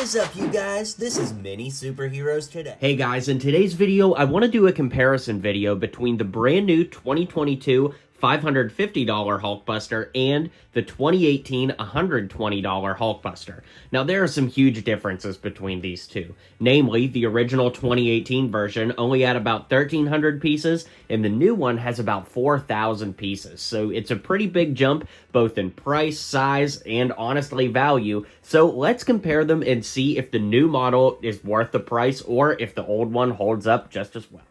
is up, you guys? This is MiniSuperHeroes Today. Hey guys, in today's video, I want to do a comparison video between the brand new 2022 $550 Hulkbuster and the 2018 $120 Hulkbuster. Now, there are some huge differences between these two. Namely, the original 2018 version only had about 1,300 pieces, and the new one has about 4,000 pieces. So it's a pretty big jump, both in price, size, and honestly value. So let's compare them and see if the new model is worth the price or if the old one holds up just as well.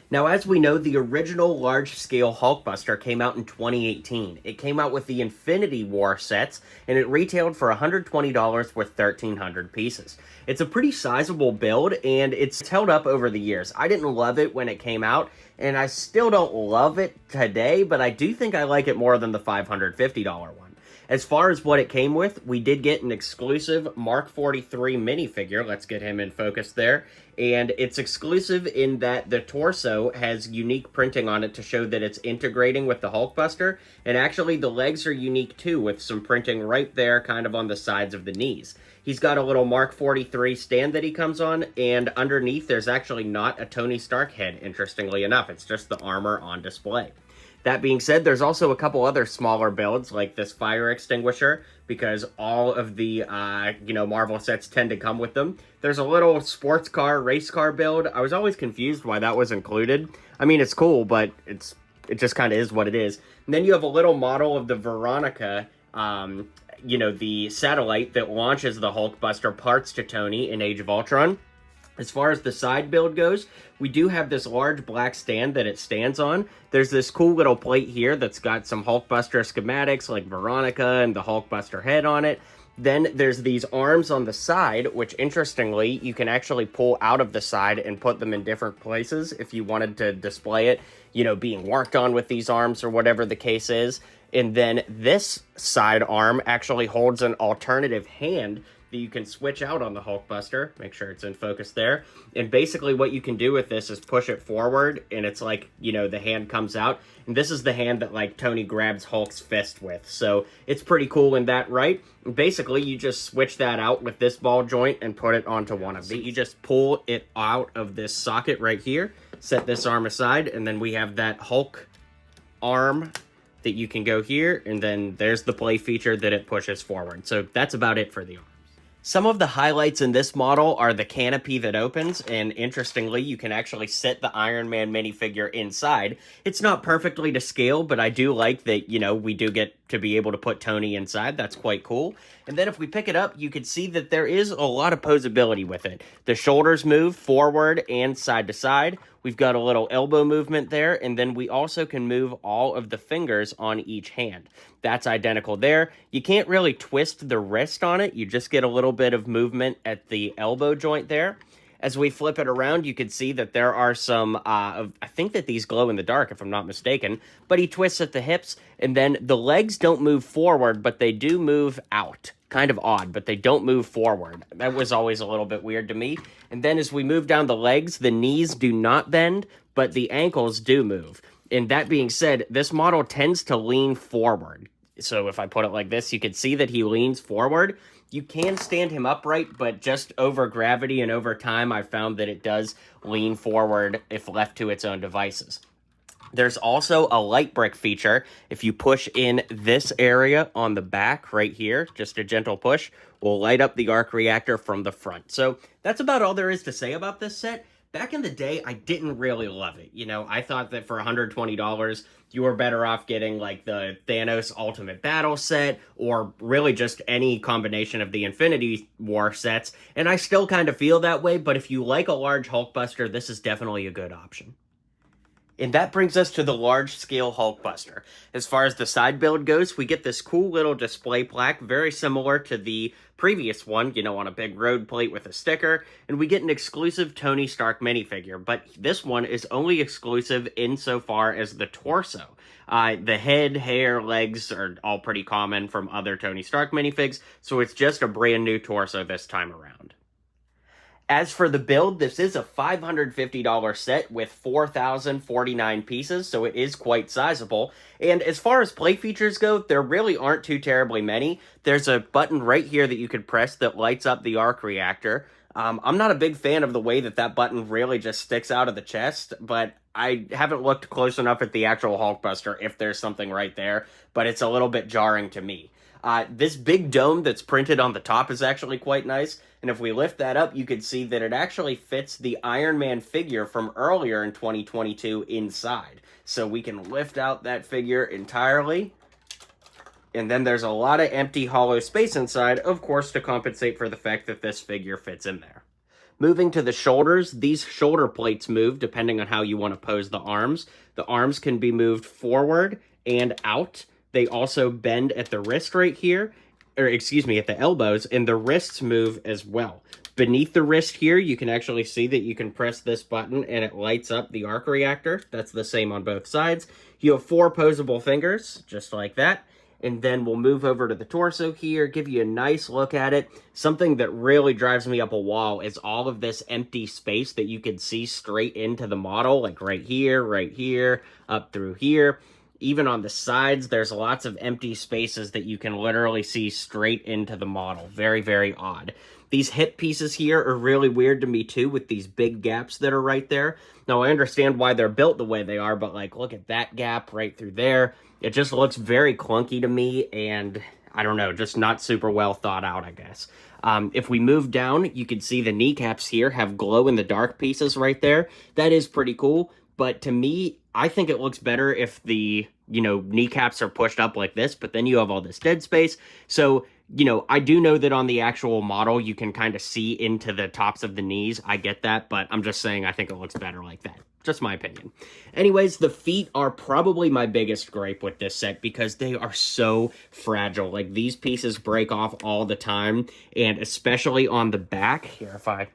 Now, as we know, the original large-scale Hulkbuster came out in 2018. It came out with the Infinity War sets, and it retailed for $120 with 1,300 pieces. It's a pretty sizable build, and it's held up over the years. I didn't love it when it came out, and I still don't love it today, but I do think I like it more than the $550 one. As far as what it came with, we did get an exclusive Mark 43 minifigure. Let's get him in focus there. And it's exclusive in that the torso has unique printing on it to show that it's integrating with the Hulkbuster. And actually, the legs are unique too, with some printing right there, kind of on the sides of the knees. He's got a little Mark 43 stand that he comes on, and underneath there's actually not a Tony Stark head, interestingly enough. It's just the armor on display. That being said, there's also a couple other smaller builds, like this fire extinguisher, because all of the, Marvel sets tend to come with them. There's a little sports car, race car build. I was always confused why that was included. I mean, it's cool, but it just kind of is what it is. And then you have a little model of the Veronica, the satellite that launches the Hulkbuster parts to Tony in Age of Ultron. As far as the side build goes, we do have this large black stand that it stands on. There's this cool little plate here that's got some Hulkbuster schematics like Veronica and the Hulkbuster head on it. Then there's these arms on the side, which interestingly, you can actually pull out of the side and put them in different places if you wanted to display it, being worked on with these arms or whatever the case is. And then this side arm actually holds an alternative hand that you can switch out on the Hulkbuster. Make sure it's in focus there. And basically what you can do with this is push it forward, and it's like, the hand comes out. And this is the hand that, like, Tony grabs Hulk's fist with. So it's pretty cool in that, right? And basically, you just switch that out with this ball joint and put it onto one of these. You just pull it out of this socket right here, set this arm aside, and then we have that Hulk arm that you can go here, and then there's the play feature that it pushes forward. So that's about it for the arm. Some of the highlights in this model are the canopy that opens, and interestingly, you can actually set the Iron Man minifigure inside. It's not perfectly to scale, but I do like that, we do get to be able to put Tony inside. That's quite cool. And then if we pick it up, you can see that there is a lot of posability with it. The shoulders move forward and side to side. We've got a little elbow movement there, and then we also can move all of the fingers on each hand. That's identical there. You can't really twist the wrist on it. You just get a little bit of movement at the elbow joint there. As we flip it around, you can see that there are some, I think that these glow in the dark, if I'm not mistaken, but he twists at the hips, and then the legs don't move forward, but they do move out. Kind of odd, but they don't move forward. That was always a little bit weird to me. And then as we move down the legs, the knees do not bend, but the ankles do move. And that being said, this model tends to lean forward. So if I put it like this, you can see that he leans forward. You can stand him upright, but just over gravity and over time, I found that it does lean forward if left to its own devices. There's also a light brick feature. If you push in this area on the back right here, just a gentle push, will light up the arc reactor from the front. So that's about all there is to say about this set. Back in the day, I didn't really love it. I thought that for $120, you were better off getting like the Thanos Ultimate Battle set, or really just any combination of the Infinity War sets. And I still kind of feel that way, but if you like a large Hulkbuster, this is definitely a good option. And that brings us to the large-scale Hulkbuster. As far as the side build goes, we get this cool little display plaque, very similar to the previous one, on a big road plate with a sticker, and we get an exclusive Tony Stark minifigure, but this one is only exclusive insofar as the torso. The head, hair, legs are all pretty common from other Tony Stark minifigs, so it's just a brand new torso this time around. As for the build, this is a $550 set with 4,049 pieces, so it is quite sizable. And as far as play features go, there really aren't too terribly many. There's a button right here that you could press that lights up the arc reactor. I'm not a big fan of the way that that button really just sticks out of the chest, but I haven't looked close enough at the actual Hulkbuster if there's something right there, but it's a little bit jarring to me. This big dome that's printed on the top is actually quite nice, and if we lift that up, you can see that it actually fits the Iron Man figure from earlier in 2022 inside. So we can lift out that figure entirely, and then there's a lot of empty hollow space inside, of course, to compensate for the fact that this figure fits in there. Moving to the shoulders, these shoulder plates move depending on how you want to pose the arms. The arms can be moved forward and out. They also bend at the wrist right here, or excuse me, at the elbows, and the wrists move as well. Beneath the wrist here, you can actually see that you can press this button and it lights up the arc reactor. That's the same on both sides. You have 4 posable fingers, just like that. And then we'll move over to the torso here, give you a nice look at it. Something that really drives me up a wall is all of this empty space that you can see straight into the model, like right here, up through here. Even on the sides, there's lots of empty spaces that you can literally see straight into the model. Very, very odd. These hip pieces here are really weird to me too, with these big gaps that are right there. Now, I understand why they're built the way they are, but like, look at that gap right through there. It just looks very clunky to me, and I don't know, just not super well thought out, I guess. If we move down, you can see the kneecaps here have glow-in-the-dark pieces right there. That is pretty cool, but to me, I think it looks better if the, kneecaps are pushed up like this, but then you have all this dead space. So, I do know that on the actual model, you can kind of see into the tops of the knees. I get that, but I'm just saying I think it looks better like that. Just my opinion. Anyways, the feet are probably my biggest gripe with this set because they are so fragile. Like, these pieces break off all the time, and especially on the back. Here, if I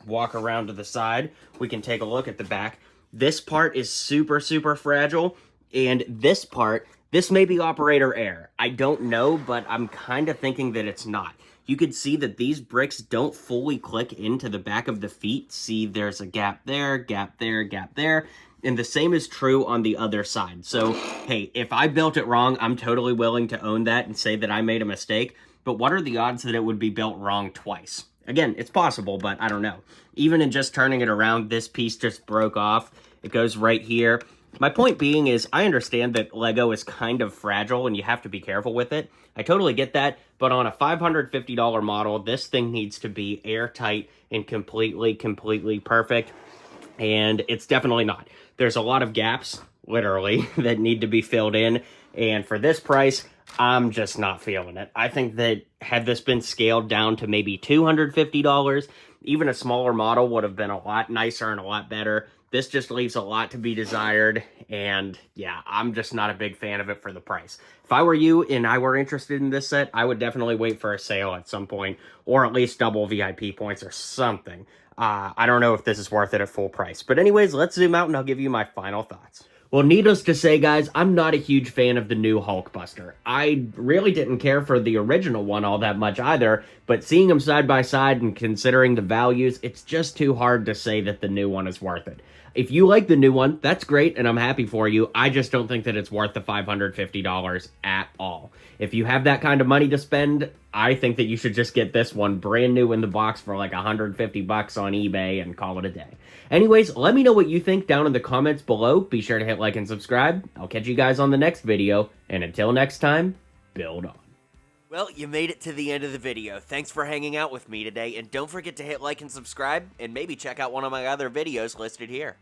walk around to the side, we can take a look at the back. This part is super, super fragile, and this part, this may be operator error. I don't know, but I'm kind of thinking that it's not. You can see that these bricks don't fully click into the back of the feet. See, there's a gap there, gap there, gap there. And the same is true on the other side. So, hey, if I built it wrong, I'm totally willing to own that and say that I made a mistake. But what are the odds that it would be built wrong twice? Again, it's possible, but I don't know. Even in just turning it around, this piece just broke off. It goes right here. My point being is I understand that Lego is kind of fragile and you have to be careful with it. I totally get that, but on a $550 model, this thing needs to be airtight and completely perfect, and it's definitely not. There's a lot of gaps, literally, that need to be filled in, and for this price, I'm just not feeling it. I think that had this been scaled down to maybe $250, even a smaller model would have been a lot nicer and a lot better. This just leaves a lot to be desired, and yeah, I'm just not a big fan of it for the price. If I were you and I were interested in this set, I would definitely wait for a sale at some point, or at least double VIP points or something. I don't know if this is worth it at full price. But anyways, let's zoom out and I'll give you my final thoughts. Well, needless to say, guys, I'm not a huge fan of the new Hulkbuster. I really didn't care for the original one all that much either, but seeing them side by side and considering the values, it's just too hard to say that the new one is worth it. If you like the new one, that's great, and I'm happy for you. I just don't think that it's worth the $550 at all. If you have that kind of money to spend, I think that you should just get this one brand new in the box for like $150 on eBay and call it a day. Anyways, let me know what you think down in the comments below. Be sure to hit like and subscribe. I'll catch you guys on the next video, and until next time, build on. Well, you made it to the end of the video. Thanks for hanging out with me today, and don't forget to hit like and subscribe, and maybe check out one of my other videos listed here.